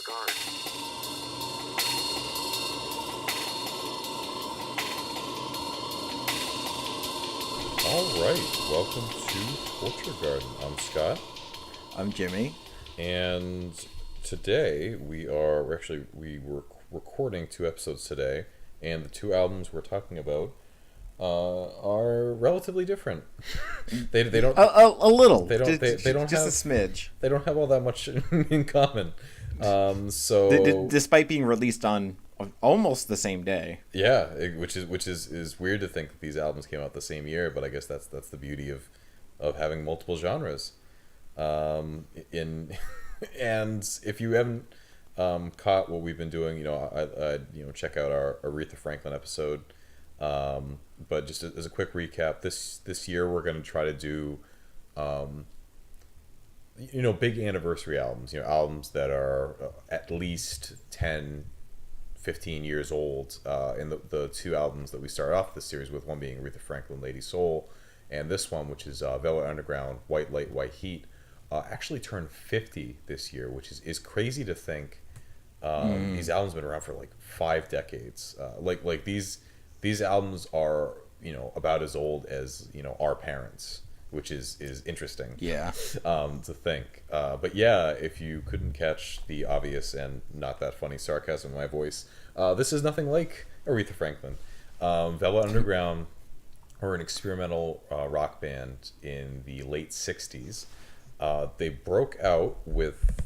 Garden. All right, welcome to Torture Garden. I'm Scott, I'm Jimmy. and today we were recording 2 episodes today, and the 2 albums we're talking about are relatively different. they don't A little. they don't they don't just have a smidge. they don't have all that much in common. So Despite being released on almost the same day. yeah, which is weird to think that these albums came out the same year, but I guess that's the beauty of having multiple genres. In and if you haven't caught what we've been doing, I check out our Aretha Franklin episode. But just as a quick recap, this year we're going to try to do big anniversary albums, albums that are at least 10, 15 years old. And the 2 albums that we started off this series with, one being Aretha Franklin, Lady Soul, and this one, which is Velvet Underground, White Light, White Heat, actually turned 50 this year, which is crazy to think. These albums have been around for like 5 decades. Like these albums are about as old as our parents, which is interesting. Yeah. To think. But yeah, if you couldn't catch the obvious and not that funny sarcasm in my voice, this is nothing like Aretha Franklin. Velvet Underground were an experimental rock band in the late 60s. They broke out with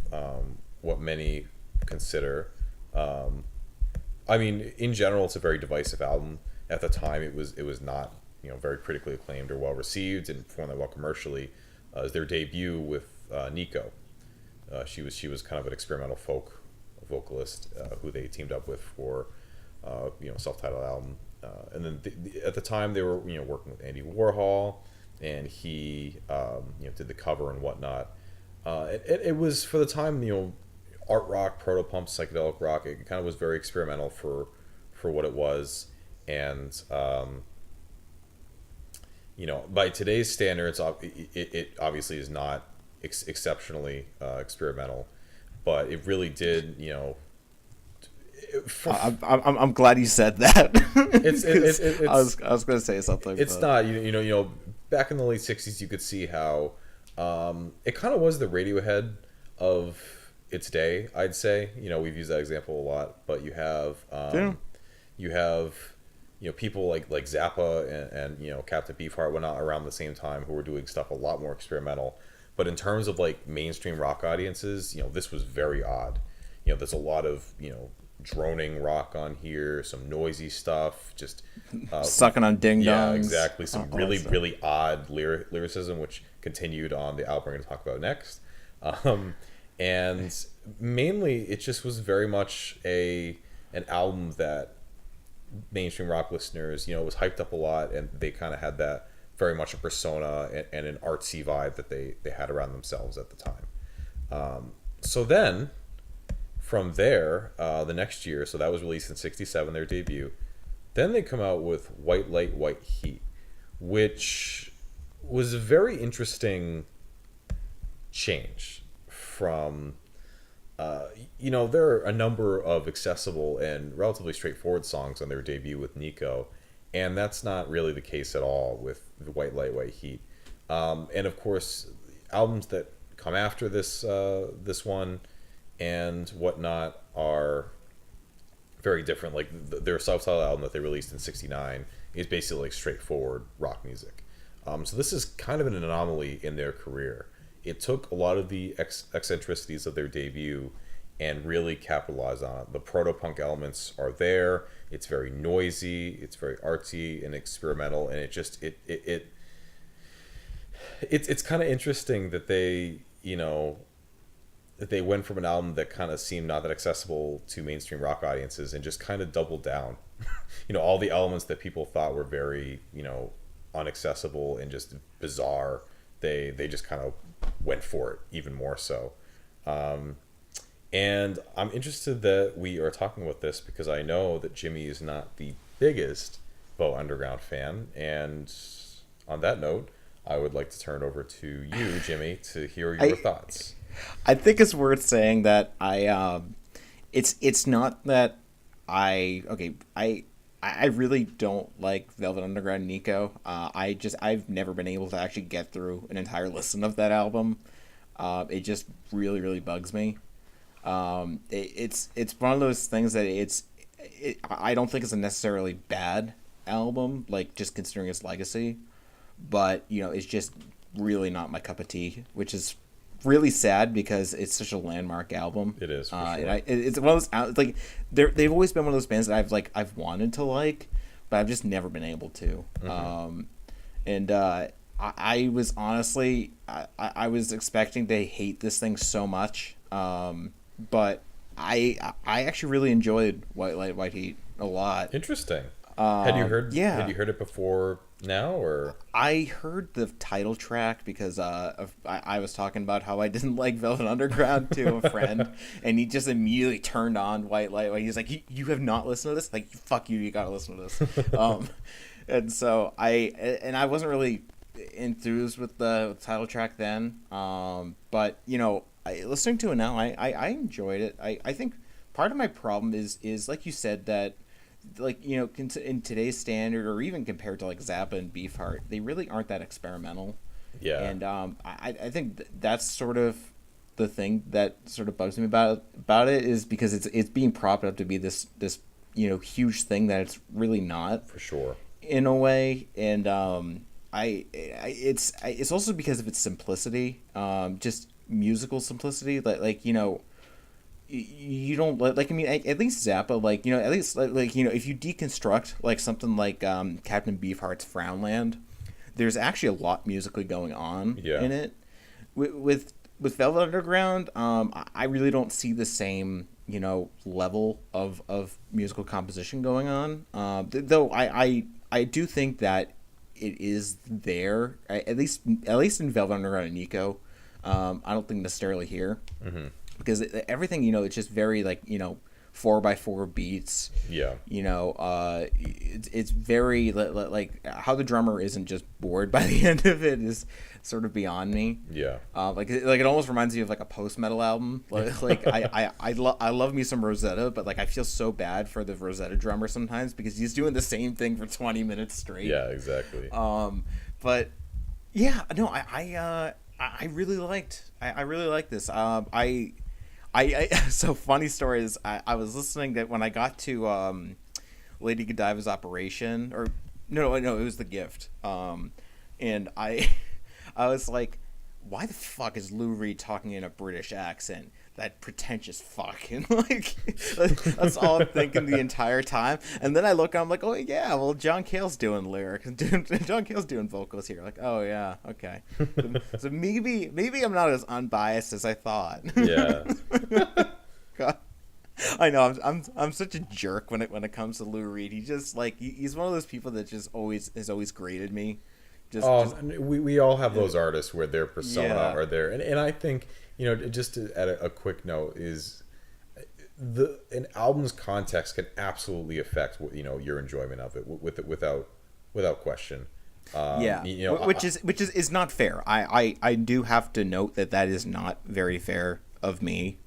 what many consider, in general, it's a very divisive album. At the time, it was not very critically acclaimed or well received, and performed that well commercially. As their debut with Nico, she was kind of an experimental folk vocalist who they teamed up with for self-titled album. And then at the time they were working with Andy Warhol, and he did the cover and whatnot. It was, for the time, art rock, proto-punk, psychedelic rock. It kind of was very experimental for what it was. And by today's standards, it obviously is not exceptionally experimental, but it really did. I'm glad you said that. It's I was going to say something. It's not back in the late 60s, you could see how it kind of was the Radiohead of its day. I'd say we've used that example a lot, but you have people like Zappa and Captain Beefheart went out around the same time, who were doing stuff a lot more experimental. But in terms of like mainstream rock audiences, this was very odd. There's a lot of droning rock on here, some noisy stuff, just sucking on ding dongs. Yeah, exactly. Some really odd lyricism, which continued on the album we're going to talk about next. And mainly, it just was very much an album that mainstream rock listeners, was hyped up a lot, and they kind of had that very much a persona and an artsy vibe that they had around themselves at the time. So then, from there, the next year, so that was released in '67, their debut. Then they come out with White Light, White Heat, which was a very interesting change from. There are a number of accessible and relatively straightforward songs on their debut with Nico, and that's not really the case at all with the White Light, White Heat. And of course, albums that come after this one and whatnot are very different. Like their self-titled album that they released in '69 is basically like straightforward rock music. So this is kind of an anomaly in their career. It took a lot of the eccentricities of their debut and really capitalized on it. The proto-punk elements are there. It's very noisy. It's very artsy and experimental, and it's kind of interesting that they went from an album that kind of seemed not that accessible to mainstream rock audiences and just kind of doubled down. All the elements that people thought were very unaccessible and just bizarre. They just kind of went for it even more so. And I'm interested that we are talking about this because I know that Jimmy is not the biggest Velvet Underground fan. And on that note, I would like to turn it over to you, Jimmy, to hear your thoughts. I think it's worth saying that I It's not that I really don't like Velvet Underground Nico. I've never been able to actually get through an entire listen of that album. It just really bugs me. It's one of those things that I don't think it's a necessarily bad album, like just considering its legacy, but it's just really not my cup of tea, which is really sad because it's such a landmark album. It is, for sure. And it's one of those like they've always been one of those bands that I've wanted to like, but I've just never been able to. I was honestly I was expecting to hate this thing so much, but I actually really enjoyed White Light, White Heat a lot. Interesting. Had you heard? Yeah. Had you heard it before now, or? I heard the title track because I was talking about how I didn't like Velvet Underground to a friend, and he just immediately turned on White Light. He's like, "You have not listened to this? Like, fuck you! You gotta listen to this." And so I wasn't really enthused with the title track then, but listening to it now, I enjoyed it. I think part of my problem is like you said that, like, in today's standard, or even compared to like Zappa and Beefheart, they really aren't that experimental. Yeah. And I think that's sort of the thing that sort of bugs me about it, is because it's being propped up to be this huge thing that it's really not. For sure. In a way, and it's also because of its simplicity, just musical simplicity. You don't like. I mean, at least Zappa, at least if you deconstruct like something like Captain Beefheart's Frownland, there's actually a lot musically going on in it. With Velvet Underground, I really don't see the same level of musical composition going on. Though I do think that it is there, at least in Velvet Underground and Nico. I don't think necessarily here. Mm-hmm. Because everything, it's just very 4x4 beats. Yeah. It's very like how the drummer isn't just bored by the end of it is sort of beyond me. Yeah. It almost reminds me of like a post-metal album. I love me some Rosetta, but I feel so bad for the Rosetta drummer sometimes because he's doing the same thing for 20 minutes straight. Yeah, exactly. But yeah, no, I really liked this. So funny story is I was listening that when I got to Lady Godiva's Operation, or no, it was The Gift, and I was like, why the fuck is Lou Reed talking in a British accent? That pretentious fucking that's all I'm thinking the entire time. And then I look, I'm like, oh yeah, well John Cale's doing lyrics, John Cale's doing vocals here. Like, oh yeah, okay. So maybe I'm not as unbiased as I thought. Yeah. God. I know I'm such a jerk when it comes to Lou Reed. He just he's one of those people that just has always grated me. We all have those artists where their persona are there, and I think just to add a quick note is an album's context can absolutely affect your enjoyment of it without question. Which is not fair. I do have to note that is not very fair of me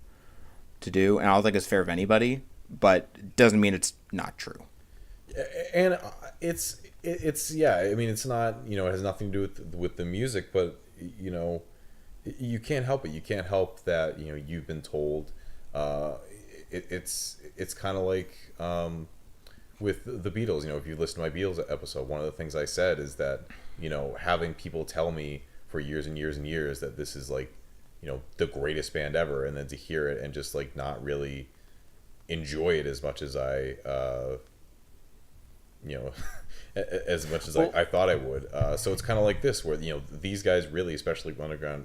to do, and I don't think it's fair of anybody. But it doesn't mean it's not true. And it's I mean, it's not, it has nothing to do with the music, but you can't help it. You can't help that you've been told. It's kind of like with the Beatles. If you listen to my Beatles episode, one of the things I said is that having people tell me for years and years and years that this is the greatest band ever, and then to hear it and just not really enjoy it as much as I as much as I thought I would. So it's kind of like this, where these guys really, especially Underground,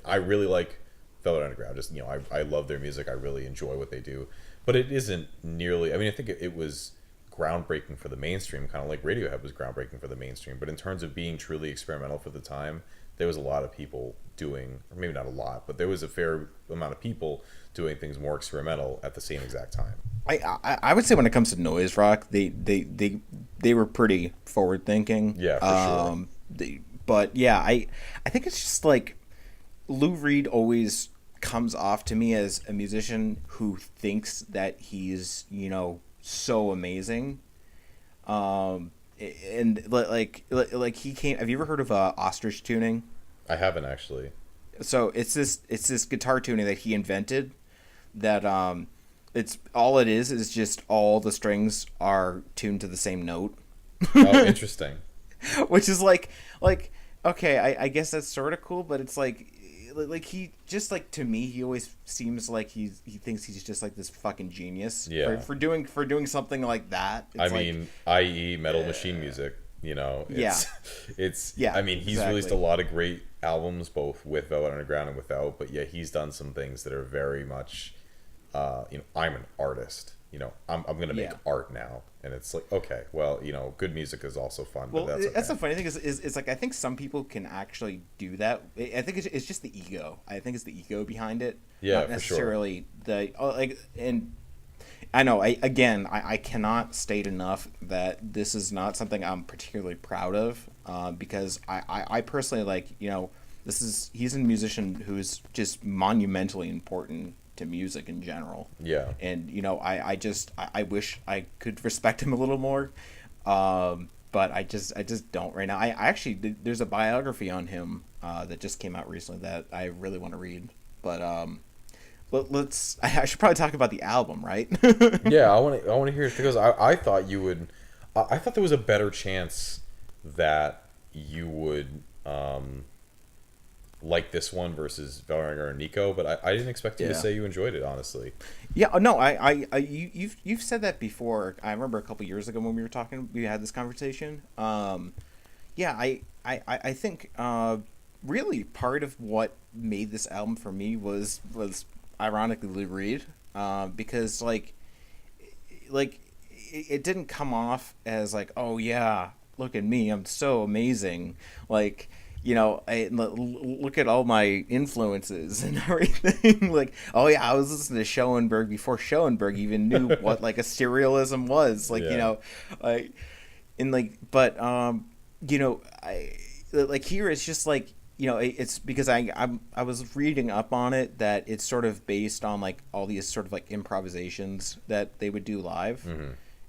I really like Velvet Underground. Just I love their music. I really enjoy what they do, but it isn't nearly. I mean, I think it was groundbreaking for the mainstream, kind of like Radiohead was groundbreaking for the mainstream. But in terms of being truly experimental for the time, there was a lot of people doing, or maybe not a lot, but there was a fair amount of people doing things more experimental at the same exact time. I would say when it comes to noise rock, they were pretty forward thinking. Yeah, for sure. But yeah, I think it's just Lou Reed always comes off to me as a musician who thinks that he's, so amazing. And like he came. Have you ever heard of ostrich tuning? I haven't actually. So it's this guitar tuning that he invented. That it's all it is just all the strings are tuned to the same note. Oh, interesting. Which is like okay, I guess that's sort of cool, but it's like he just like, to me, he always seems like he thinks he's just like this fucking genius. Yeah. For doing something like that. I mean, i.e. Metal Machine music. It's yeah. I mean, he's released a lot of great albums, both with Velvet Underground and without. But yeah, he's done some things that are very much, I'm an artist. I'm gonna make art now, and it's like, okay, well, good music is also fun. Well, but that's okay. That's the funny thing is like, I think some people can actually do that. I think it's just the ego. I think it's the ego behind it. Yeah, not necessarily and I know. I cannot state enough that this is not something I'm particularly proud of, because I personally he's a musician who's just monumentally important to music in general. Yeah. And I wish I could respect him a little more, but I just don't right now. I actually, there's a biography on him that just came out recently that I really want to read, but I should probably talk about the album, right? Yeah, I want to hear it, because I thought you would. I thought there was a better chance that you would like this one versus Valeringer and Nico, but I didn't expect you to say you enjoyed it, honestly. Yeah, no, you've said that before. I remember a couple years ago when we had this conversation. Yeah, I think really part of what made this album for me was ironically Lou Reed, because it didn't come off as like, oh yeah, look at me, I'm so amazing, like, I look at all my influences and everything. Like, oh yeah, I was listening to Schoenberg before Schoenberg even knew what like a serialism was. Like, here it's just like, it's because I was reading up on it that it's sort of based on like all these sort of like improvisations that they would do live,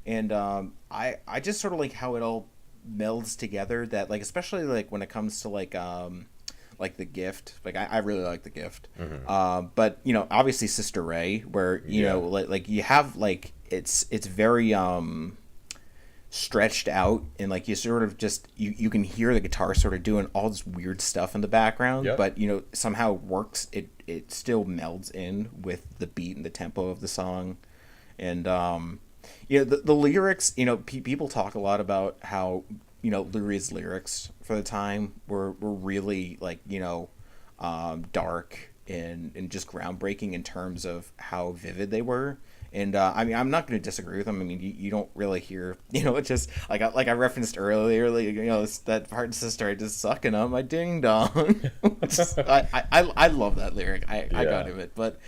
and I just sort of like how it all melds together, that like, especially like when it comes to like The Gift, like I really like The Gift, but obviously Sister Ray, where like you have like it's very stretched out, and like you sort of just you can hear the guitar sort of doing all this weird stuff in the background, but somehow works, it still melds in with the beat and the tempo of the song. And the lyrics, people talk a lot about how Lou Reed's lyrics for the time were really like dark and just groundbreaking in terms of how vivid they were. And I mean, I'm not going to disagree with them. I mean, you don't really hear, it's just like I referenced earlier, it's that part, sister, I just sucking on my ding dong. I love that lyric. I got it. But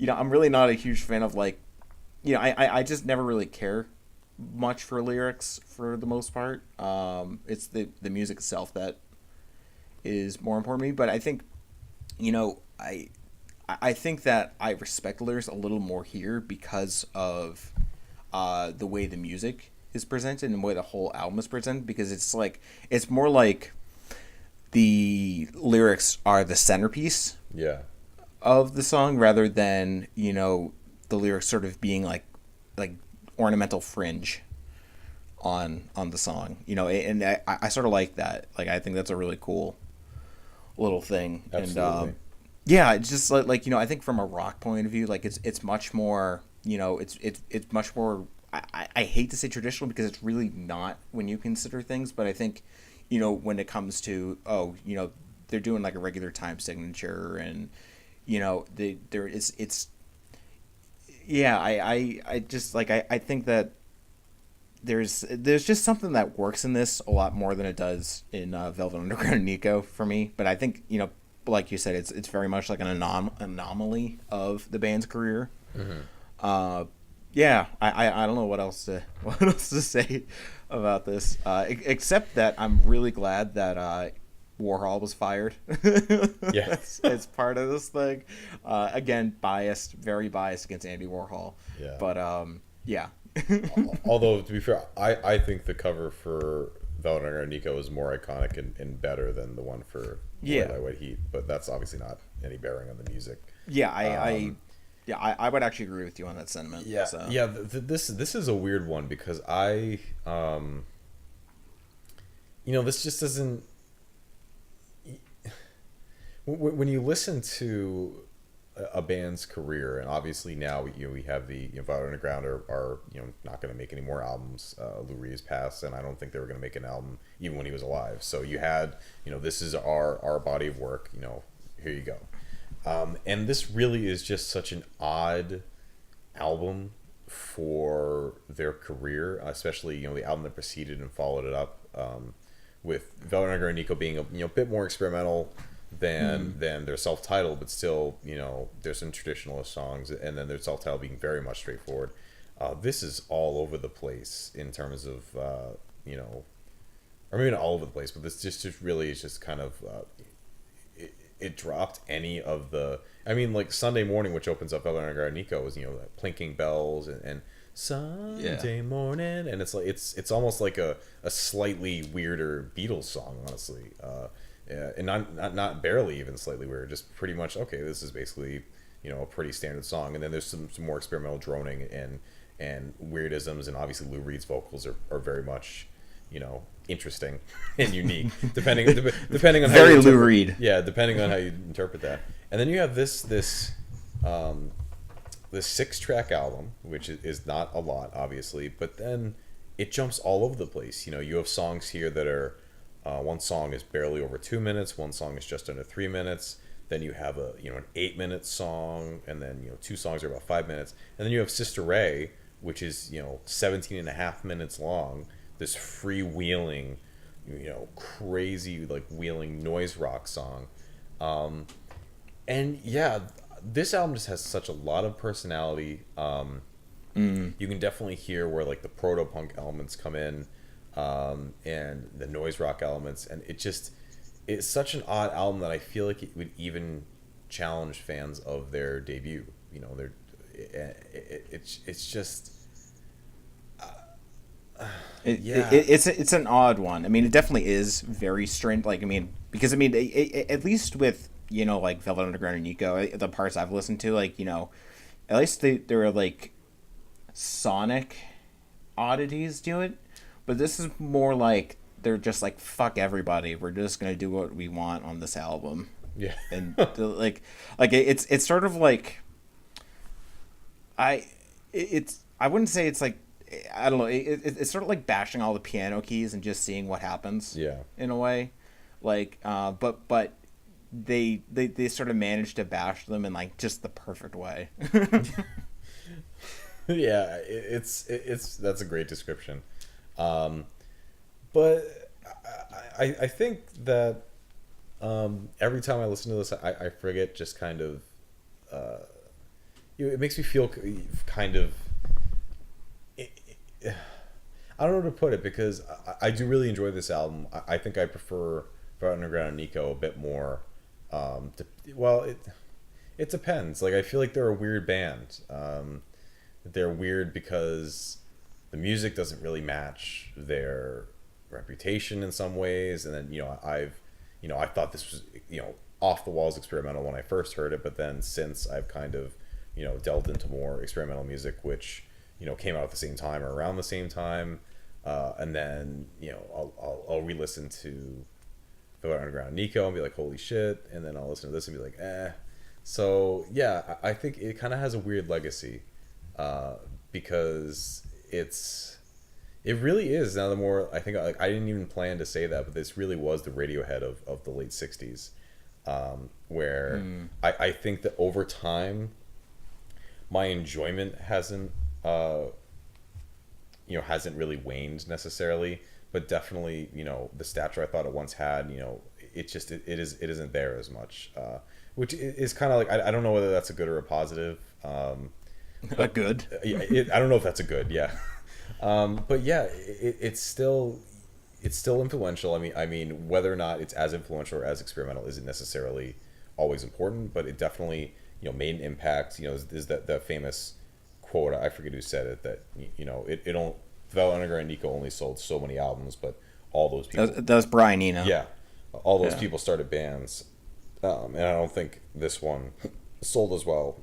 I'm really not a huge fan of like, I just never really care much for lyrics for the most part. It's the music itself that is more important to me. But I think, I think that I respect lyrics a little more here because of the way the music is presented and the way the whole album is presented, because it's more like the lyrics are the centerpiece of the song, rather than the lyrics sort of being like ornamental fringe on the song, and I sort of like that. Like, I think that's a really cool little thing. Absolutely. And yeah, it's just like I think from a rock point of view, like it's much more, it's much more, I hate to say traditional, because it's really not when you consider things, but I think when it comes to they're doing like a regular time signature, and it's I just like I think that there's just something that works in this a lot more than it does in Velvet Underground and Nico for me. But I think like you said, it's very much like an anomaly of the band's career. I don't know what else to say about this, except that I'm really glad that Warhol was fired. Yes. as part of this thing. Again, biased, very biased against Andy Warhol. Yeah. But yeah. Although to be fair, I think the cover for Velvet Underground Nico is more iconic and better than the one for White Heat. But that's obviously not any bearing on the music. Yeah, I would actually agree with you on that sentiment. Yeah, so. yeah. This is a weird one because this just doesn't. When you listen to a band's career, and obviously now we have the Velvet Underground are not going to make any more albums. Lou Reed's passed, and I don't think they were going to make an album even when he was alive. So you had this is our body of work. Here you go. And this really is just such an odd album for their career, especially the album that preceded and followed it up, with Velvet Underground Nico being a bit more experimental than their self-titled, but still there's some traditionalist songs, and then their self-titled being very much straightforward. This is all over the place in terms of or maybe not all over the place, but this just really is just kind of. It dropped any of the. I mean, like Sunday Morning, which opens up Velvet Underground Nico, is like plinking bells and Sunday Morning, and it's like it's almost like a slightly weirder Beatles song, honestly, and not barely even slightly weird, just pretty much okay. This is basically a pretty standard song, and then there's some more experimental droning and weirdisms, and obviously Lou Reed's vocals are very much interesting and unique, depending on very how Lou Reed. Yeah, depending on how you interpret that. And then you have this 6-track album, which is not a lot, obviously, but then it jumps all over the place. You have songs here that are one song is barely over 2 minutes, one song is just under 3 minutes. Then you have an 8-minute song, and then 2 songs are about 5 minutes, and then you have Sister Ray, which is 17 and a half minutes long. This freewheeling, crazy like wheeling noise rock song, and yeah, this album just has such a lot of personality. You can definitely hear where like the proto punk elements come in, and the noise rock elements, and it's such an odd album that I feel like it would even challenge fans of their debut. It's just. It's an odd one. I mean, it definitely is very strange. Like, I mean, because at least with like Velvet Underground and Nico, the parts I've listened to, like at least they're like sonic oddities to it. But this is more like they're just like fuck everybody. We're just gonna do what we want on this album. Yeah, and it's sort of like I wouldn't say it's like. I don't know. It's sort of like bashing all the piano keys and just seeing what happens. Yeah. In a way, like, but they sort of managed to bash them in like just the perfect way. Yeah, it's that's a great description, but I think that every time I listen to this, I forget just kind of it makes me feel kind of. I don't know how to put it, because I do really enjoy this album. I think I prefer Velvet Underground and Nico a bit more. It depends. Like, I feel like they're a weird band. They're weird because the music doesn't really match their reputation in some ways. And then I thought this was off the walls experimental when I first heard it, but then since I've kind of delved into more experimental music, which came out at the same time or around the same time, and then I'll re-listen to Velvet Underground Nico and be like, holy shit, and then I'll listen to this and be like, eh. So yeah, I think it kind of has a weird legacy, because it really is. Now, the more I think, I didn't even plan to say that, but this really was the Radiohead of the late 60s, where I think that over time my enjoyment hasn't really waned necessarily, but definitely the stature I thought it once had, it isn't there as much, which is kind of like, I don't know whether that's a good or a positive. A good. I don't know if that's a good, yeah. But yeah, it's still, it's still influential. I mean, whether or not it's as influential or as experimental isn't necessarily always important, but it definitely, made an impact. Is that famous quote? I forget who said it, that it don't Velvet Underground and Nico only sold so many albums, but all those people. That was Brian Eno. Yeah, all those people started bands, and I don't think this one sold as well,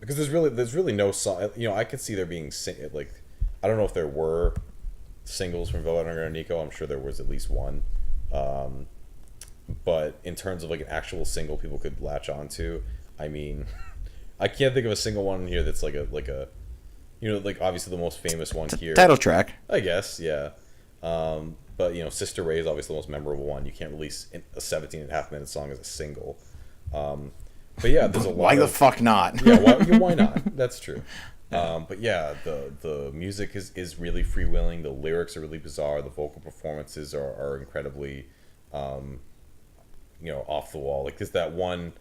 because there's really no song. I could see there being like, I don't know if there were singles from Velvet Underground and Nico. I'm sure there was at least one, but in terms of like an actual single people could latch onto, I mean, I can't think of a single one here that's like a like obviously the most famous one here. Title track, I guess, yeah. But Sister Ray is obviously the most memorable one. You can't release a 17.5-minute song as a single. But yeah, there's a lot. Why the fuck not? Yeah, why not? That's true. But yeah, the music is really freewheeling. The lyrics are really bizarre. The vocal performances are incredibly, off the wall. Like there's that one.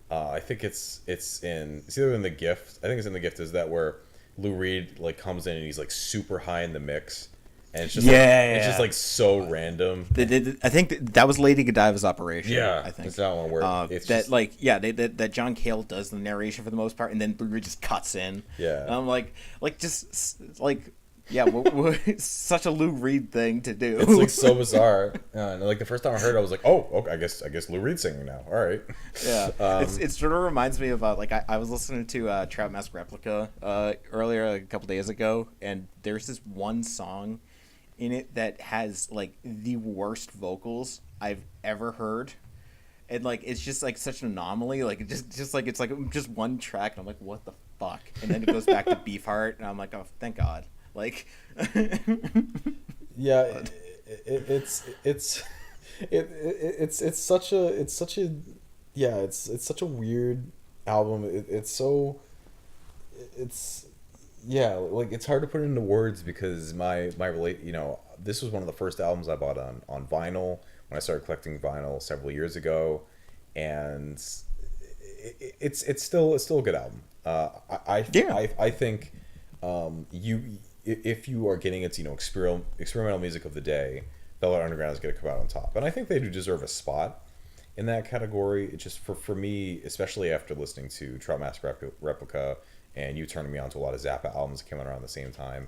I think it's either in The Gift. I think it's in The Gift. Is that where Lou Reed like comes in and he's like super high in the mix. And it's just it's just like so random. I think that was Lady Godiva's operation. Yeah, I think it's that one where it's that just, like that John Cale does the narration for the most part, and then Blu-ray just cuts in. Yeah, and I'm like such a Lou Reed thing to do. It's like so bizarre. And like the first time I heard it, I was like, oh, okay, I guess Lou Reed's singing now. All right. Yeah, it sort of reminds me of like I was listening to Trout Mask Replica earlier, a couple days ago, and there's this one song in it that has like the worst vocals I've ever heard, and like it's just like such an anomaly. Like it just like it's like just one track, and I'm like, what the fuck? And then it goes back to Beefheart, and I'm like, oh, thank God. Like, yeah, it's such a weird album. Like it's hard to put into words because this was one of the first albums I bought on vinyl when I started collecting vinyl several years ago, and it's still a good album. I think if you are getting its experimental music of the day, Velvet Underground is going to come out on top, and I think they do deserve a spot in that category. It's just for me, especially after listening to Trout Mask Replica and you turning me on to a lot of Zappa albums that came out around the same time,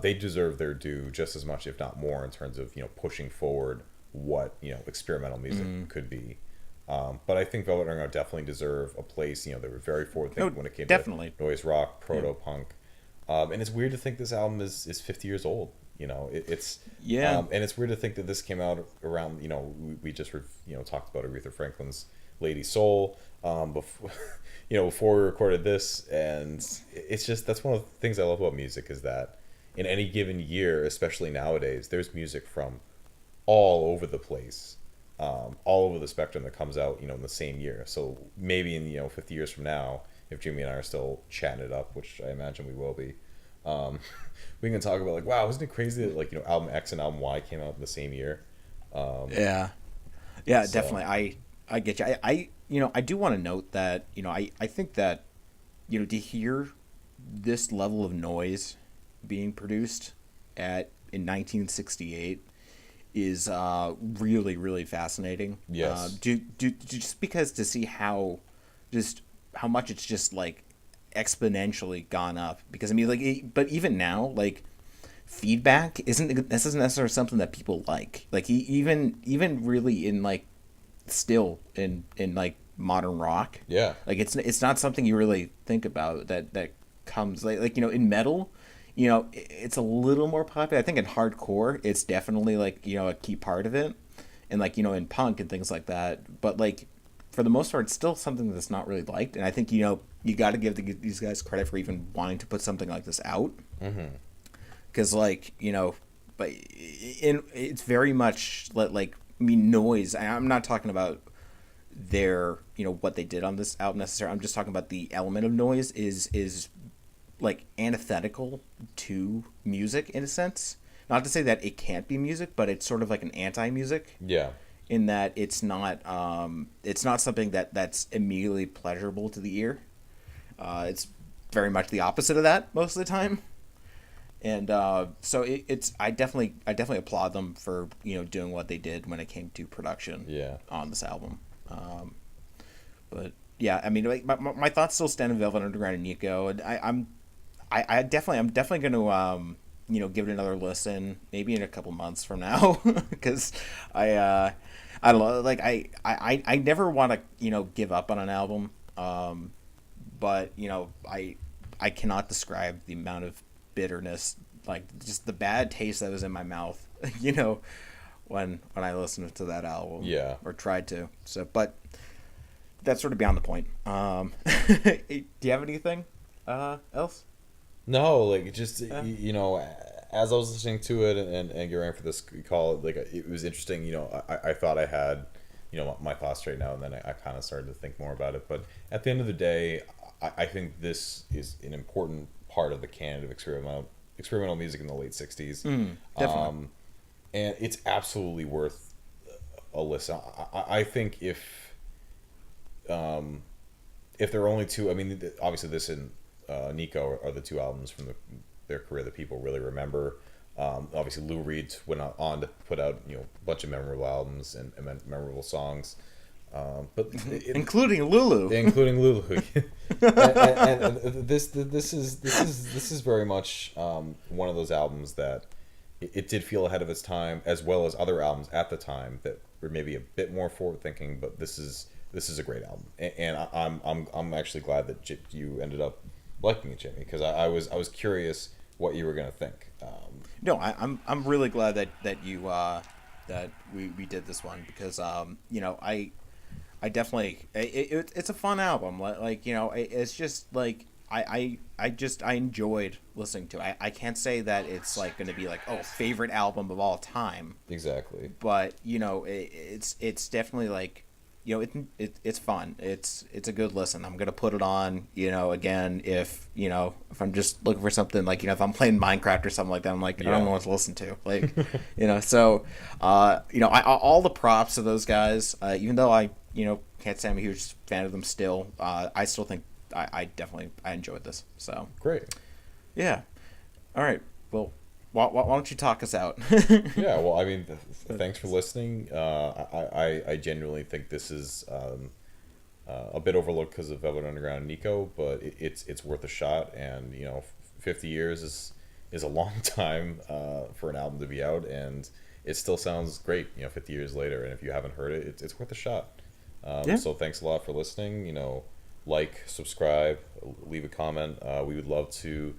they deserve their due just as much, if not more, in terms of pushing forward what experimental music could be. But I think Velvet Underground definitely deserve a place. They were very forward thinking when it came to noise rock, proto punk. And it's weird to think this album is 50 years old. And it's weird to think that this came out around. We just talked about Aretha Franklin's Lady Soul before we recorded this, and it's just that's one of the things I love about music is that in any given year, especially nowadays, there's music from all over the place, all over the spectrum that comes out in the same year. So maybe in 50 years from now, if Jimmy and I are still chatting it up, which I imagine we will be, we can talk about like, wow, isn't it crazy that album X and album Y came out in the same year? Definitely. I get you. I do want to note that I think that to hear this level of noise being produced in 1968 is really, really fascinating. Yes. Just because to see how much it's just like exponentially gone up, because but even now, like, feedback isn't necessarily something that people like even really in like still in like modern rock. Yeah, like it's not something you really think about that comes like in metal. It's a little more popular. I think in hardcore it's definitely like a key part of it, and like in punk and things like that, but like for the most part, it's still something that's not really liked. And I think, you got to give these guys credit for even wanting to put something like this out. Because, but it's very much noise. I'm not talking about their, what they did on this album necessarily. I'm just talking about the element of noise is like antithetical to music in a sense. Not to say that it can't be music, but it's sort of like an anti-music. Yeah. In that it's not something that's immediately pleasurable to the ear. It's very much the opposite of that most of the time. And so I definitely applaud them for doing what they did when it came to production on this album. But yeah, I mean, like, my thoughts still stand on Velvet Underground and Nico, and I'm definitely going to give it another listen, maybe in a couple months from now, because I don't know, like I never want to give up on an album, but I cannot describe the amount of bitterness, like just the bad taste that was in my mouth, when I listened to that album, or tried to. So, but that's sort of beyond the point. Do you have anything else? No, like just as I was listening to it and getting ready for this call, like it was interesting. I thought I had my thoughts right now, and then I kind of started to think more about it. But at the end of the day, I think this is an important part of the canon of experimental music in the late 60s. Definitely. And it's absolutely worth a listen. I think if there are only two, I mean, obviously this and Nico are the two albums from their career that people really remember. Obviously Lou Reed went on to put out a bunch of memorable albums and memorable songs. But including Lulu, and this is very much one of those albums that it did feel ahead of its time, as well as other albums at the time that were maybe a bit more forward thinking. But this is a great album, and I'm actually glad that you ended up liking it, Jimmy, because I was curious what you were gonna think. No, I'm really glad that you that we did this one, because I definitely it's a fun album. It's just like I enjoyed listening to it. I can't say that it's like going to be like, oh, favorite album of all time. Exactly. But it's definitely like it's fun. It's a good listen. I'm gonna put it on again if I'm just looking for something, like if I'm playing Minecraft or something like that. I'm like, I don't know what to listen to, like so all the props to those guys, even though I can't say I'm a huge fan of them still. I still think I definitely enjoyed this. So great. Yeah. All right. Well, why don't you talk us out? Yeah. Well, I mean, thanks for listening. I genuinely think this is a bit overlooked because of Velvet Underground and Nico, but it's worth a shot. And 50 years is a long time for an album to be out, and it still sounds great. 50 years later, and if you haven't heard it, it's worth a shot. So thanks a lot for listening. Like, subscribe, leave a comment. We would love to.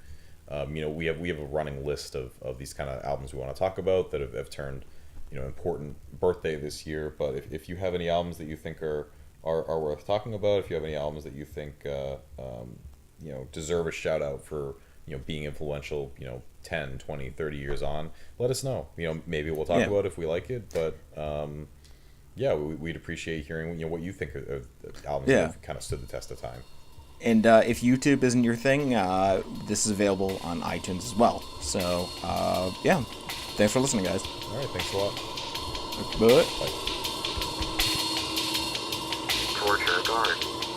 We have a running list of these kind of albums we want to talk about that have turned important birthday this year. But if you have any albums that you think are worth talking about, if you have any albums that you think deserve a shout out for being influential 10, 20, 30 years on, let us know. Maybe we'll talk about it if we like it, but yeah, we'd appreciate hearing what you think of albums that have kind of stood the test of time. And if YouTube isn't your thing, this is available on iTunes as well. So yeah, thanks for listening, guys. All right, thanks a lot. Bye. Torture guard.